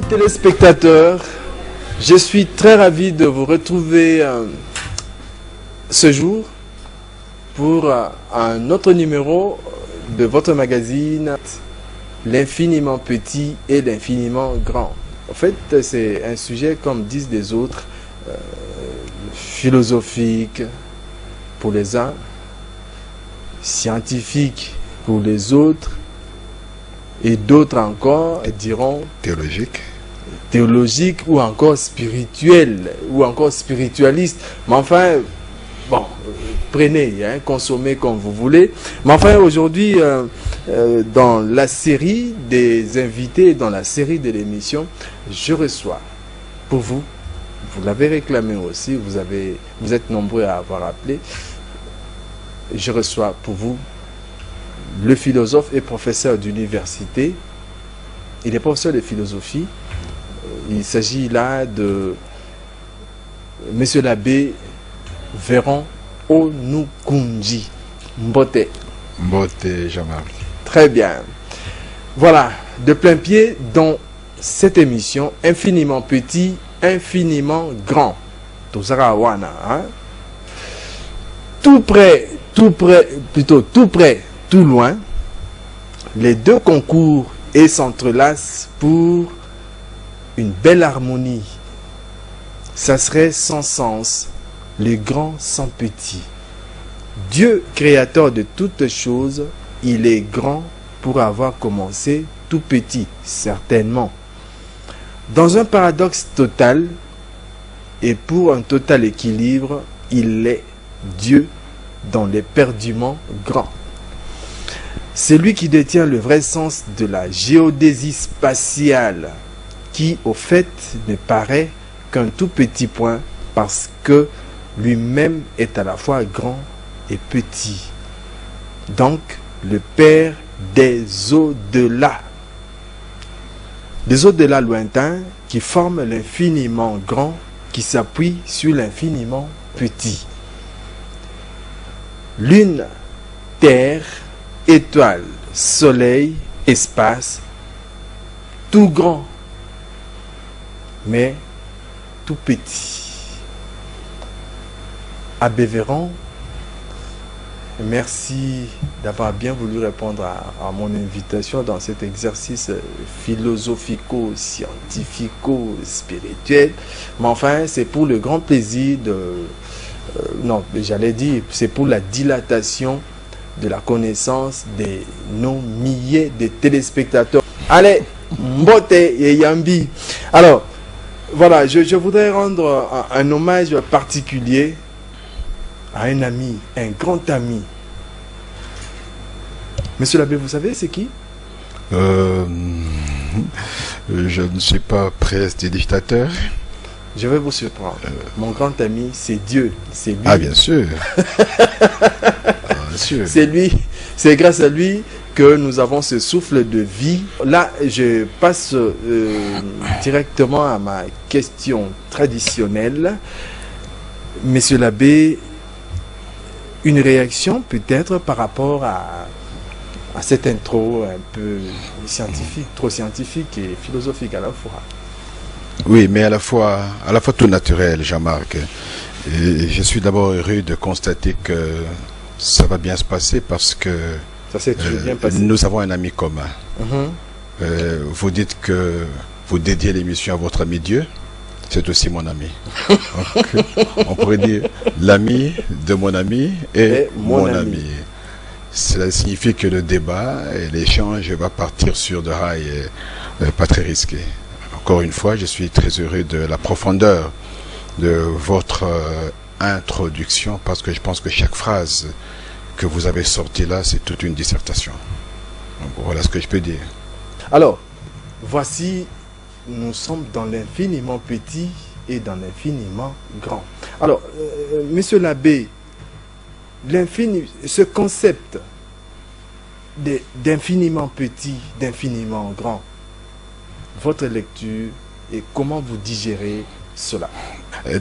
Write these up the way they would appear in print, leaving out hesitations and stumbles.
téléspectateurs, je suis très ravi de vous retrouver ce jour pour un autre numéro de votre magazine L'infiniment petit et l'infiniment grand. En fait, c'est un sujet, comme disent les autres, philosophique pour les uns, scientifique pour les autres, et d'autres encore diront théologique ou encore spirituel ou encore spiritualiste. Mais enfin, bon, prenez, consommez comme vous voulez. Mais enfin, aujourd'hui, dans la série des invités, dans la série de l'émission, je reçois pour vous, vous l'avez réclamé aussi, vous êtes nombreux à avoir appelé, je reçois pour vous le philosophe et professeur d'université. Il est professeur de philosophie. Il s'agit là de Monsieur l'abbé Véron Onukunji. Mbote. Mbote, Jean-Marc. Très bien. Voilà, de plein pied dans cette émission, infiniment petit, infiniment grand. Tozarawana, hein? Tout près, tout loin, les deux concourent et s'entrelacent pour une belle harmonie. Ça serait sans sens, le grand sans petit. Dieu, créateur de toutes choses, il est grand pour avoir commencé tout petit, certainement. Dans un paradoxe total, et pour un total équilibre, il est Dieu dans l'éperdument grand. C'est lui qui détient le vrai sens de la géodésie spatiale, qui au fait ne paraît qu'un tout petit point parce que lui-même est à la fois grand et petit. Donc, le Père des au-delà. Des au-delà lointains qui forment l'infiniment grand qui s'appuie sur l'infiniment petit. Lune, terre, étoile, soleil, espace, tout grand, mais tout petit. Abbé Véron, merci d'avoir bien voulu répondre à mon invitation dans cet exercice philosophico-scientifico-spirituel. Mais enfin, c'est pour le grand plaisir de... non, j'allais dire, c'est pour la dilatation de la connaissance de nos milliers de téléspectateurs. Allez, Mbote et Yambi. Alors, voilà, je voudrais rendre un hommage particulier à un ami, un grand ami. Monsieur l'abbé, vous savez c'est qui? Je ne suis pas prestidigitateur. Je vais vous surprendre. Mon grand ami, c'est Dieu. C'est lui. Ah, bien sûr. Bien sûr. C'est lui. C'est grâce à lui que nous avons ce souffle de vie. Là, je passe directement à ma question traditionnelle. Monsieur l'abbé, une réaction peut-être par rapport à cette intro un peu scientifique, trop scientifique et philosophique à la fois. Oui, mais à la fois tout naturel, Jean-Marc. Et je suis d'abord heureux de constater que ça va bien se passer parce que ça s'est toujours bien passé. Nous avons un ami commun. Vous dites que vous dédiez l'émission à votre ami Dieu. C'est aussi mon ami. Donc, on pourrait dire l'ami de mon ami et mon ami. Cela signifie que le débat et l'échange va partir sur de rails pas très risqués. Encore une fois, je suis très heureux de la profondeur de votre introduction parce que je pense que chaque phrase que vous avez sortie là, c'est toute une dissertation. Donc, voilà ce que je peux dire. Alors, voici, nous sommes dans l'infiniment petit et dans l'infiniment grand. Alors, monsieur l'abbé, ce concept d'infiniment petit, d'infiniment grand, votre lecture et comment vous digérez cela?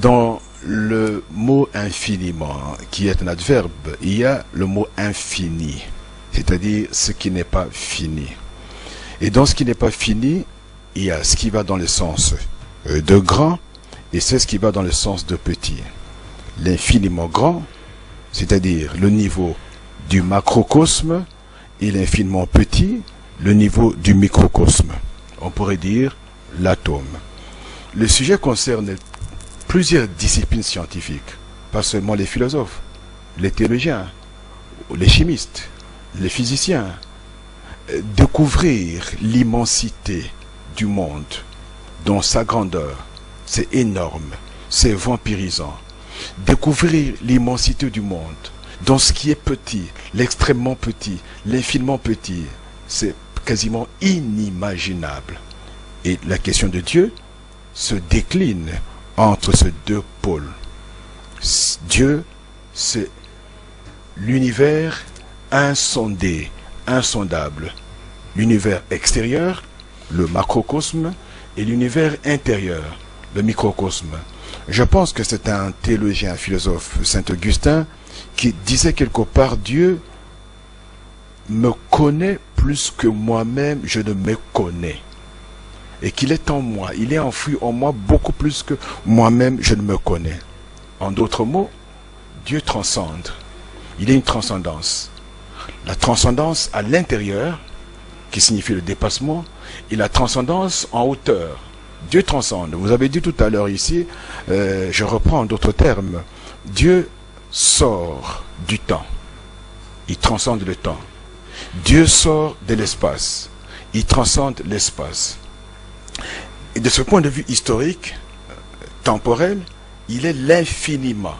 Dans le mot infiniment, qui est un adverbe, il y a le mot infini, c'est-à-dire ce qui n'est pas fini. Et dans ce qui n'est pas fini, il y a ce qui va dans le sens de grand et c'est ce qui va dans le sens de petit. L'infiniment grand, c'est-à-dire le niveau du macrocosme, et l'infiniment petit, le niveau du microcosme. On pourrait dire l'atome. Le sujet concerne plusieurs disciplines scientifiques, pas seulement les philosophes, les théologiens, les chimistes, les physiciens. Découvrir l'immensité du monde dans sa grandeur, c'est énorme, c'est vampirisant. Découvrir l'immensité du monde dans ce qui est petit, l'extrêmement petit, l'infiniment petit, c'est quasiment inimaginable. Et la question de Dieu se décline entre ces deux pôles. Dieu, c'est l'univers insondé, insondable. L'univers extérieur, le macrocosme, et l'univers intérieur, le microcosme. Je pense que c'est un théologien, un philosophe, Saint Augustin, qui disait quelque part, Dieu me connaît plus que moi-même, je ne me connais. Et qu'il est en moi, il est enfoui en moi beaucoup plus que moi-même, je ne me connais. En d'autres mots, Dieu transcende. Il est une transcendance. La transcendance à l'intérieur, qui signifie le dépassement, et la transcendance en hauteur. Dieu transcende. Vous avez dit tout à l'heure ici, je reprends d'autres termes, Dieu sort du temps. Il transcende le temps. Dieu sort de l'espace. Il transcende l'espace. Et de ce point de vue historique, temporel, il est l'infiniment.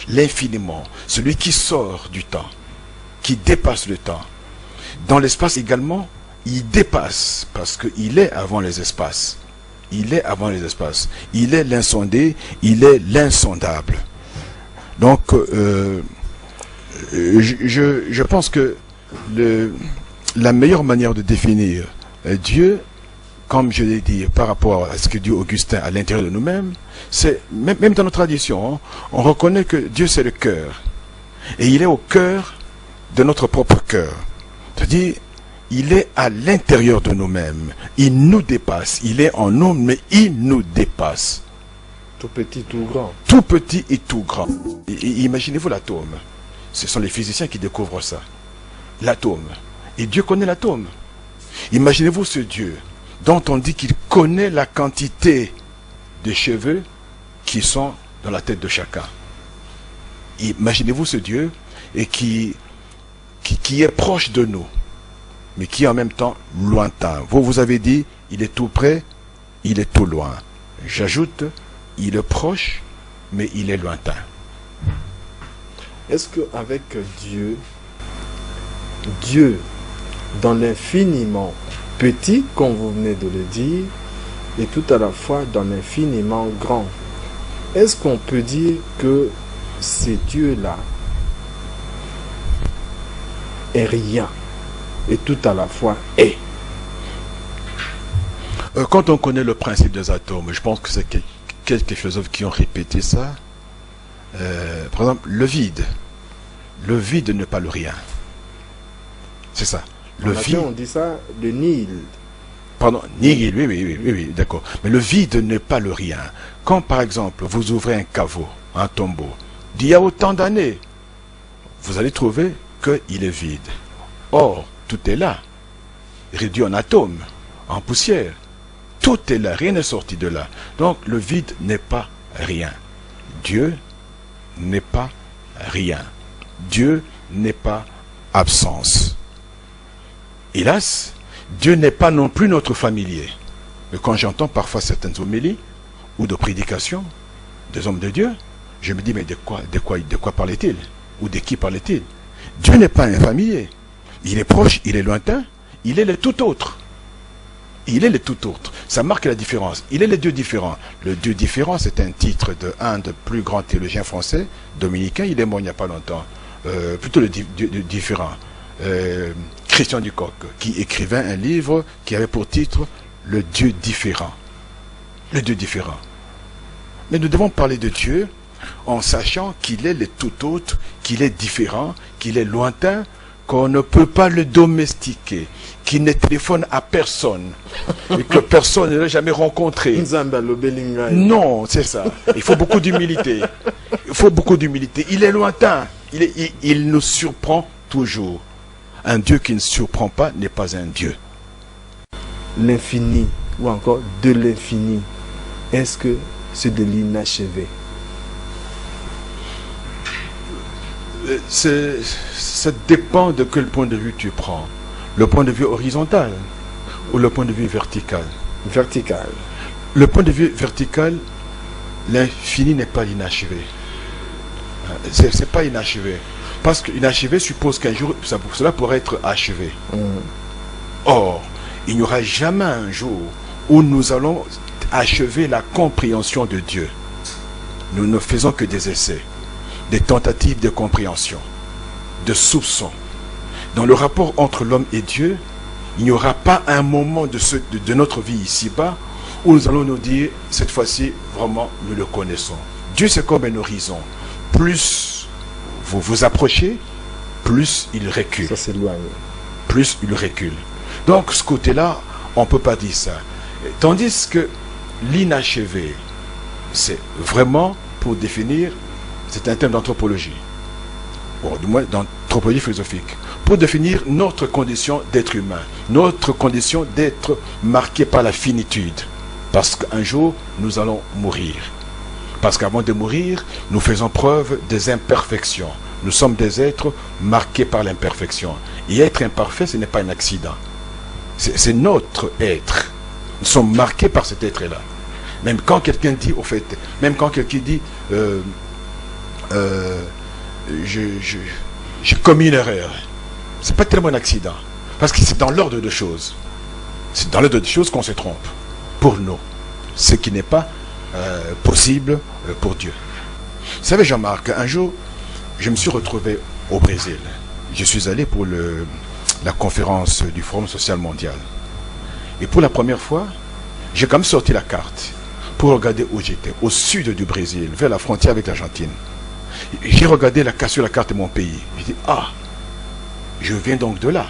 L'infiniment. Celui qui sort du temps, qui dépasse le temps. Dans l'espace également, il dépasse, parce qu'il est avant les espaces. Il est avant les espaces. Il est l'insondé, il est l'insondable. Donc, je pense que la meilleure manière de définir Dieu, comme je l'ai dit, par rapport à ce que dit Augustin à l'intérieur de nous-mêmes, c'est, même dans nos traditions, hein, on reconnaît que Dieu c'est le cœur. Et il est au cœur de notre propre cœur. C'est-à-dire, il est à l'intérieur de nous-mêmes. Il nous dépasse. Il est en nous, mais il nous dépasse. Tout petit, tout grand. Tout petit et tout grand. Et imaginez-vous l'atome. Ce sont les physiciens qui découvrent ça. L'atome. Et Dieu connaît l'atome. Imaginez-vous ce Dieu dont on dit qu'il connaît la quantité de cheveux qui sont dans la tête de chacun. Imaginez-vous ce Dieu et qui est proche de nous, mais qui est en même temps lointain. Vous avez dit, il est tout près, il est tout loin. J'ajoute, il est proche, mais il est lointain. Est-ce qu'avec Dieu, Dieu, dans l'infiniment petit, comme vous venez de le dire, et tout à la fois dans l'infiniment grand, est-ce qu'on peut dire que ces dieux-là est rien et tout à la fois est? Quand on connaît le principe des atomes, je pense que c'est quelques philosophes qui ont répété ça. Par exemple, le vide n'est pas le rien. C'est ça. Le vide. On dit ça, le nihil. Pardon, nihil, oui, d'accord. Mais le vide n'est pas le rien. Quand, par exemple, vous ouvrez un caveau, un tombeau, d'il y a autant d'années, vous allez trouver qu'il est vide. Or, tout est là, réduit en atomes, en poussière. Tout est là, rien n'est sorti de là. Donc, le vide n'est pas rien. Dieu n'est pas rien. Dieu n'est pas absence. Hélas, Dieu n'est pas non plus notre familier. Mais quand j'entends parfois certaines homélies ou de prédications des hommes de Dieu, je me dis, mais de quoi parlait-il? Ou de qui parlait-il? Dieu n'est pas un familier. Il est proche, il est lointain, il est le tout autre. Il est le tout autre. Ça marque la différence. Il est le Dieu différent. Le Dieu différent, c'est un titre d'un des plus grands théologiens français, dominicain. Il est mort il n'y a pas longtemps. Plutôt le Dieu différent. Christian Ducoq, qui écrivait un livre qui avait pour titre Le Dieu différent. Le Dieu différent. Mais nous devons parler de Dieu en sachant qu'il est le tout autre, qu'il est différent, qu'il est lointain, qu'on ne peut pas le domestiquer, qui ne téléphone à personne, et que personne ne l'a jamais rencontré. Non, c'est ça. Il faut beaucoup d'humilité. Il faut beaucoup d'humilité. Il est lointain. Il nous surprend toujours. Un Dieu qui ne surprend pas n'est pas un Dieu. L'infini, ou encore de l'infini, est-ce que c'est de l'inachevé? Ça dépend de quel point de vue tu prends. Le point de vue horizontal ou le point de vue vertical? Vertical. Le point de vue vertical, l'infini n'est pas l'inachevé. C'est pas inachevé. Parce qu'inachevé suppose qu'un jour, cela pourrait être achevé. Or, il n'y aura jamais un jour où nous allons achever la compréhension de Dieu. Nous ne faisons que des essais, des tentatives de compréhension, de soupçons. Dans le rapport entre l'homme et Dieu, il n'y aura pas un moment de notre vie ici-bas où nous allons nous dire, cette fois-ci, vraiment, nous le connaissons. Dieu, c'est comme un horizon. Plus vous vous approchez, plus il recule. Ça s'éloigne. Plus il recule. Donc, ce côté-là, on ne peut pas dire ça. Tandis que l'inachevé, c'est vraiment pour définir, c'est un terme d'anthropologie, ou du moins d'anthropologie philosophique, pour définir notre condition d'être humain, notre condition d'être marquée par la finitude. Parce qu'un jour, nous allons mourir. Parce qu'avant de mourir, nous faisons preuve des imperfections. Nous sommes des êtres marqués par l'imperfection. Et être imparfait, ce n'est pas un accident. C'est notre être. Nous sommes marqués par cet être-là. Même quand quelqu'un dit, au fait, même quand quelqu'un dit, j'ai commis une erreur, c'est pas tellement un accident. Parce que c'est dans l'ordre de choses. C'est dans l'ordre de choses qu'on se trompe. Pour nous. Ce qui n'est pas possible pour Dieu. Vous savez, Jean-Marc, un jour, je me suis retrouvé au Brésil. Je suis allé pour la conférence du Forum social mondial. Et pour la première fois, j'ai quand même sorti la carte pour regarder où j'étais, au sud du Brésil, vers la frontière avec l'Argentine. J'ai regardé sur la carte de mon pays. J'ai dit, ah, je viens donc de là.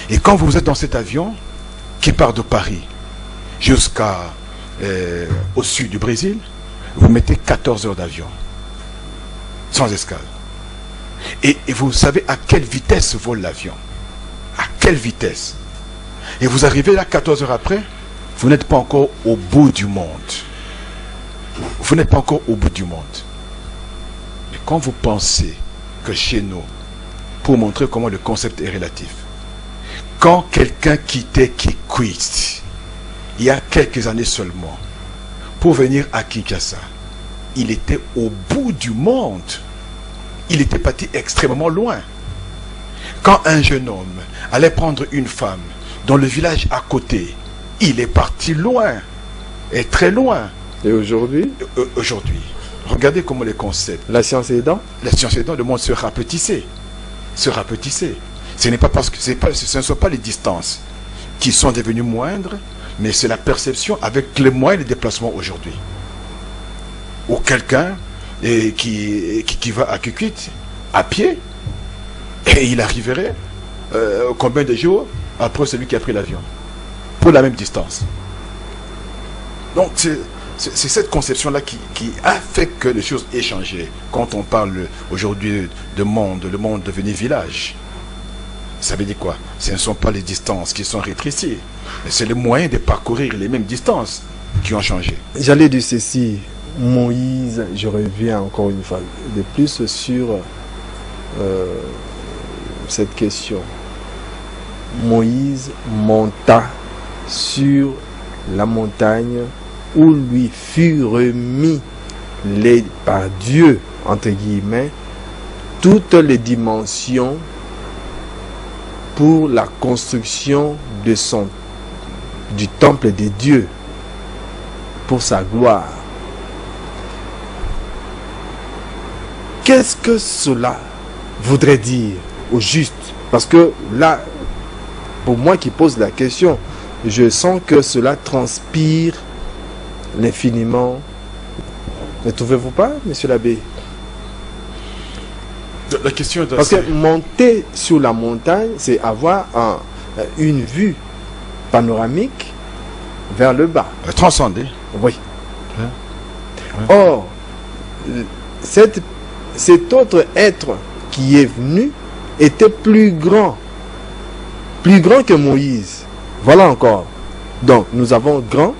Et quand vous êtes dans cet avion qui part de Paris au sud du Brésil, vous mettez 14 heures d'avion, sans escale. Et vous savez à quelle vitesse vole l'avion? À quelle vitesse? Et vous arrivez là 14 heures après, vous n'êtes pas encore au bout du monde. Vous n'êtes pas encore au bout du monde. Mais quand vous pensez que chez nous, pour montrer comment le concept est relatif, quand quelqu'un quittait Kikwit, il y a quelques années seulement, pour venir à Kinshasa, il était au bout du monde. Il était parti extrêmement loin. Quand un jeune homme allait prendre une femme dans le village à côté, il est parti loin, et très loin. Et aujourd'hui? Aujourd'hui, regardez comment les concepts. La science aidant? La science aidant, le monde se rapetissait. Se rapetissait. Ce n'est pas parce que ce ne sont pas les distances qui sont devenues moindres, mais c'est la perception avec les moyens de déplacement aujourd'hui. Ou quelqu'un qui va à Kikwit à pied, et il arriverait combien de jours après celui qui a pris l'avion pour la même distance. Donc c'est cette conception-là qui a fait que les choses aient changé. Quand on parle aujourd'hui de monde, le monde devenu village, ça veut dire quoi? Ce ne sont pas les distances qui sont rétrécies, mais c'est les moyens de parcourir les mêmes distances qui ont changé. J'allais dire ceci, Moïse, je reviens encore une fois de plus sur cette question. Moïse monta sur la montagne où lui fut remis par Dieu, entre guillemets, toutes les dimensions pour la construction du temple de Dieu, pour sa gloire. Qu'est-ce que cela voudrait dire au juste? Parce que là, pour moi qui pose la question, je sens que cela transpire l'infiniment. Ne trouvez-vous pas, monsieur l'abbé? La question est Parce que monter sur la montagne, c'est avoir une vue panoramique vers le bas. Transcender. Oui. Ouais. Or, cet autre être qui est venu était plus grand que Moïse. Voilà encore. Donc, nous avons grand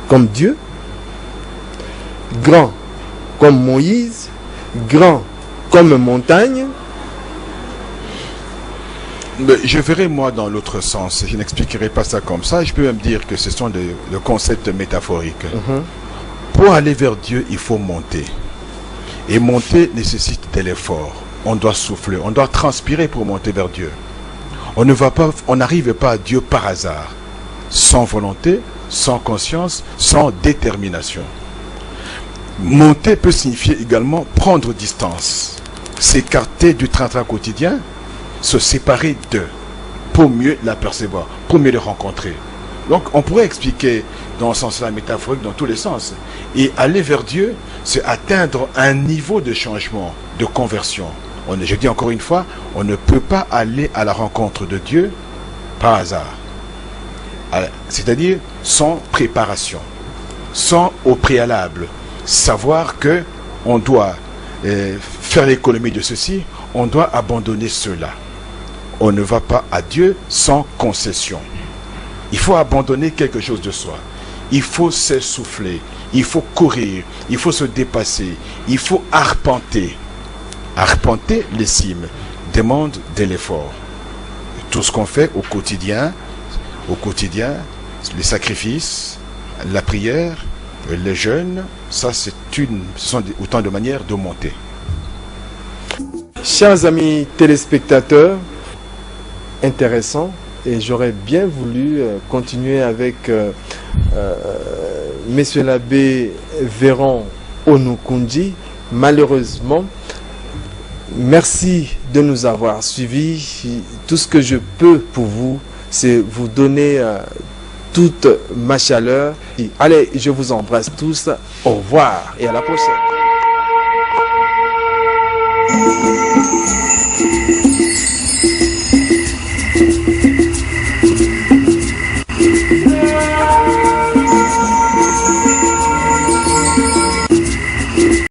comme Dieu, grand comme Moïse, grand comme montagne. Mais je verrai moi dans l'autre sens. Je n'expliquerai pas ça comme ça. Je peux même dire que ce sont le concept métaphorique. Pour aller vers Dieu, il faut monter. Et monter nécessite de l'effort. On doit souffler, on doit transpirer pour monter vers Dieu. On n'arrive pas à Dieu par hasard, sans volonté, sans conscience, sans détermination. Monter peut signifier également prendre distance, s'écarter du train-train quotidien, se séparer d'eux, pour mieux l'apercevoir, pour mieux le rencontrer. Donc on pourrait expliquer dans ce sens-là métaphorique, dans tous les sens. Et aller vers Dieu, c'est atteindre un niveau de changement, de conversion. Je dis encore une fois, on ne peut pas aller à la rencontre de Dieu par hasard. C'est-à-dire sans préparation, sans au préalable savoir que on doit faire l'économie de ceci, on doit abandonner cela. On ne va pas à Dieu sans concession. Il faut abandonner quelque chose de soi. Il faut s'essouffler, il faut courir, il faut se dépasser, il faut arpenter. Arpenter les cimes demande de l'effort. Tout ce qu'on fait au quotidien, les sacrifices, la prière, les jeûnes, ça ce sont autant de manières de monter. Chers amis téléspectateurs, intéressant, et j'aurais bien voulu continuer avec Monsieur l'abbé Véron Onukundi. Malheureusement, merci de nous avoir suivis. Tout ce que je peux pour vous, c'est vous donner toute ma chaleur. Allez, je vous embrasse tous. Au revoir et à la prochaine.